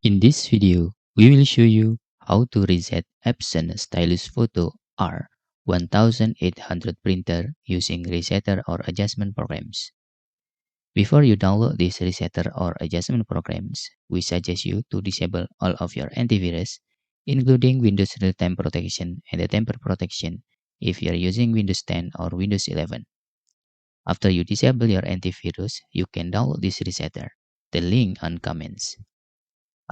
In this video, we will show you how to reset Epson Stylus Photo R1800 printer using resetter or adjustment programs. Before you download these resetter or adjustment programs, we suggest you to disable all of your antivirus, including Windows Real-Time Protection and the Tamper Protection if you are using Windows 10 or Windows 11. After you disable your antivirus, you can download this resetter. The link on comments.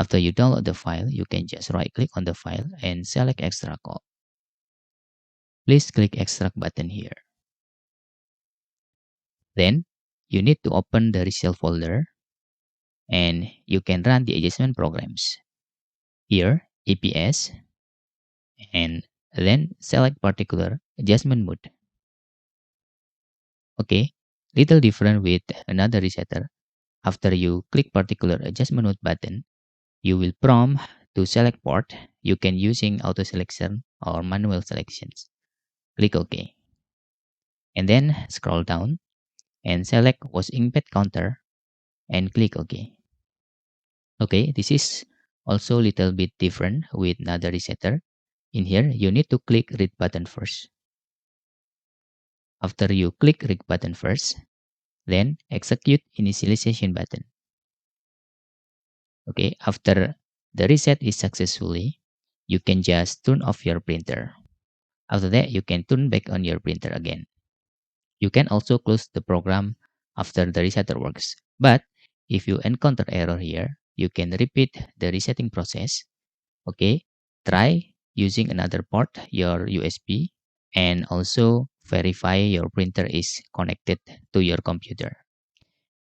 After you download the file, you can just right-click on the file and select Extract All. Please click Extract button here. Then, you need to open the resale folder and you can run the adjustment programs. Here, EPS, and then select particular adjustment mode. Okay, little different with another resetter. After you click particular adjustment mode button, you will prompt to select port. You can using auto selection or manual selections. Click OK. And then scroll down and select was impact counter and click OK. Okay, this is also a little bit different with another resetter. In here, you need to click read button first. After you click read button first, then execute initialization button. Okay, after the reset is successfully, you can just turn off your printer. After that, you can turn back on your printer again. You can also close the program after the resetter works. But if you encounter error here, you can repeat the resetting process. Okay, try using another port, your USB, and also verify your printer is connected to your computer.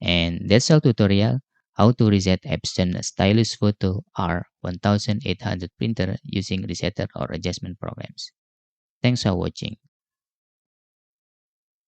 And that's all tutorial how to reset Epson Stylus Photo R1800 printer using resetter or adjustment programs. Thanks for watching.